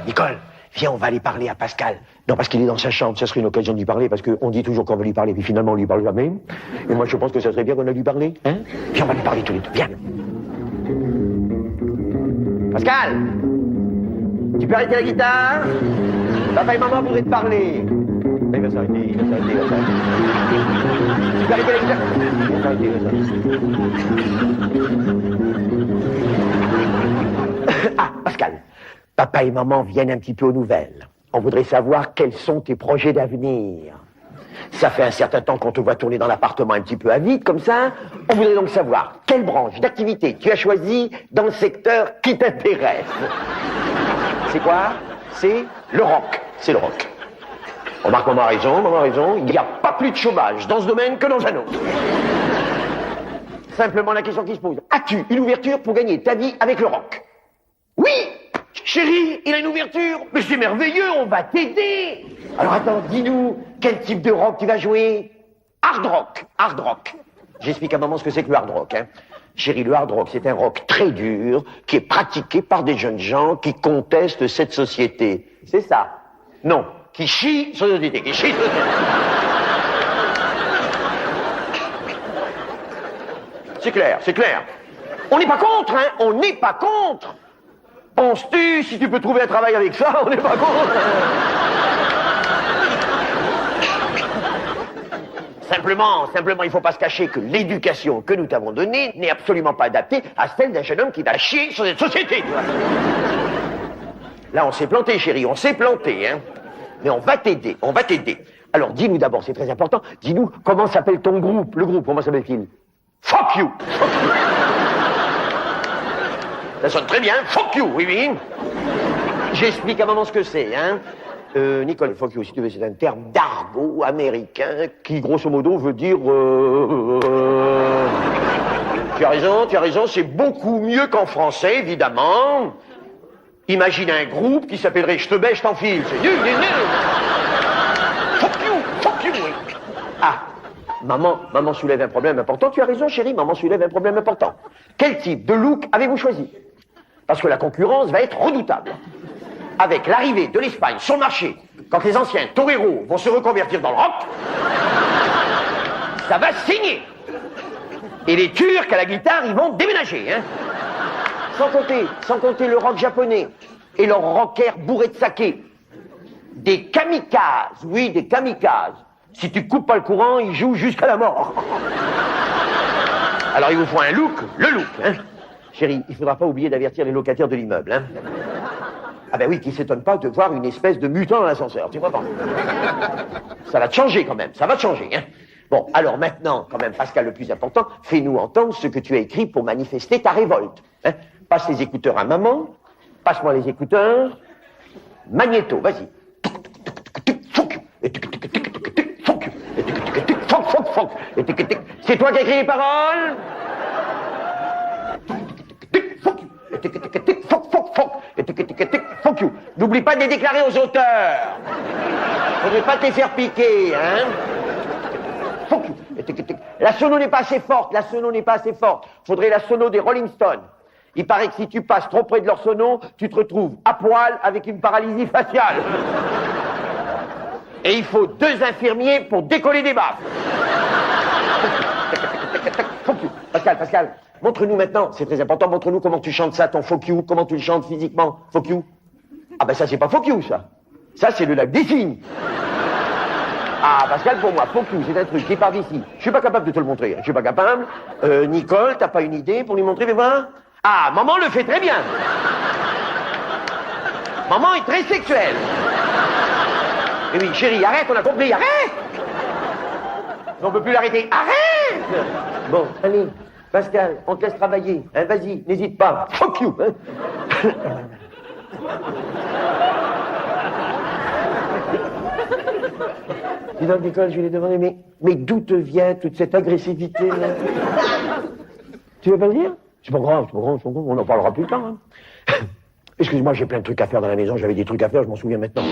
Nicole, viens, on va aller parler à Pascal. Non, parce qu'il est dans sa chambre, ça serait une occasion de lui parler, parce qu'on dit toujours qu'on veut lui parler, puis finalement on lui parle jamais. Et moi je pense que ça serait bien qu'on a lui parler, hein. Viens, on va lui parler tous les deux, viens. Pascal, tu peux arrêter la guitare? Papa et maman voudraient te parler. Il va s'arrêter. Tu peux arrêter la guitare? Il va s'arrêter. Ah, Pascal, papa et maman viennent un petit peu aux nouvelles. On voudrait savoir quels sont tes projets d'avenir. Ça fait un certain temps qu'on te voit tourner dans l'appartement un petit peu à vide, comme ça. On voudrait donc savoir quelle branche d'activité tu as choisi dans le secteur qui t'intéresse. C'est quoi? C'est le rock. C'est le rock. Remarque, maman a raison. Il n'y a pas plus de chômage dans ce domaine que dans un autre. Simplement la question qui se pose. As-tu une ouverture pour gagner ta vie avec le rock? Oui! Chérie, il a une ouverture. Mais c'est merveilleux, on va t'aider. Alors attends, dis-nous, quel type de rock tu vas jouer? Hard rock. J'explique à maman ce que c'est que le hard rock, hein. Chérie, le hard rock, c'est un rock très dur qui est pratiqué par des jeunes gens qui contestent cette société. C'est ça? Non, qui chient sur la société, C'est clair. On n'est pas contre, hein. On n'est pas contre. Penses-tu, si tu peux trouver un travail avec ça, on n'est pas contre. Simplement, il faut pas se cacher que l'éducation que nous t'avons donnée n'est absolument pas adaptée à celle d'un jeune homme qui va chier sur cette société, tu vois. Là, on s'est planté, chérie, hein. Mais on va t'aider. Alors, dis-nous d'abord, c'est très important, dis-nous comment s'appelle ton groupe. Le groupe, comment s'appelle-t-il? Fuck you. Ça sonne très bien, fuck you, oui. J'explique à maman ce que c'est, hein. Nicole, fuck you, si tu veux, c'est un terme d'argot américain qui, grosso modo, veut dire... Tu as raison, c'est beaucoup mieux qu'en français, évidemment. Imagine un groupe qui s'appellerait Je te baisse, je t'enfile. C'est nul. Fuck you, oui. Ah, maman soulève un problème important. Tu as raison, chérie, maman soulève un problème important. Quel type de look avez-vous choisi? Parce que la concurrence va être redoutable. Avec l'arrivée de l'Espagne sur le marché, quand les anciens toreros vont se reconvertir dans le rock, ça va signer. Et les Turcs à la guitare, ils vont déménager, hein. Sans compter le rock japonais et leurs rockers bourrés de saké. Des kamikazes, oui, des kamikazes. Si tu coupes pas le courant, ils jouent jusqu'à la mort. Alors il vous faut un look, le look, hein. Chérie, il faudra pas oublier d'avertir les locataires de l'immeuble, hein. Ah ben oui, qui s'étonne pas de voir une espèce de mutant dans l'ascenseur, tu vois pas. Ça va te changer quand même, hein. Bon, alors maintenant, quand même, Pascal, le plus important, fais-nous entendre ce que tu as écrit pour manifester ta révolte, hein. Passe les écouteurs à maman, passe-moi les écouteurs. Magnéto, vas-y. C'est toi qui as écrit les paroles? Fuck you. N'oublie pas de les déclarer aux auteurs. Faudrait pas te les faire piquer, hein. Fuck you. La sono n'est pas assez forte. Faudrait la sono des Rolling Stones. Il paraît que si tu passes trop près de leur sono, tu te retrouves à poil avec une paralysie faciale. Et il faut 2 infirmiers pour décoller des baffes. Pascal, montre-nous maintenant, c'est très important, montre-nous comment tu chantes ça, ton fuck you, comment tu le chantes physiquement, fuck you. Ah ben ça c'est pas fuck you, ça. Ça c'est le lac des cygnes. Ah Pascal, pour moi, fuck you, c'est un truc qui part d'ici. Je suis pas capable de te le montrer, je suis pas capable. Nicole, t'as pas une idée pour lui montrer, fais voir. Ah, maman le fait très bien. Maman est très sexuelle. Et oui, chérie, arrête, on a compris, arrête. On peut plus l'arrêter, arrête. Bon, allez, Pascal, on te laisse travailler, hein, vas-y, n'hésite pas. Fuck you, hein. Dis donc, Nicole, je vais les demander, mais d'où te vient toute cette agressivité, là? Tu veux pas le dire? C'est pas grave, on en parlera plus tard, hein. Excuse-moi, j'ai plein de trucs à faire dans la maison, j'avais des trucs à faire, je m'en souviens maintenant.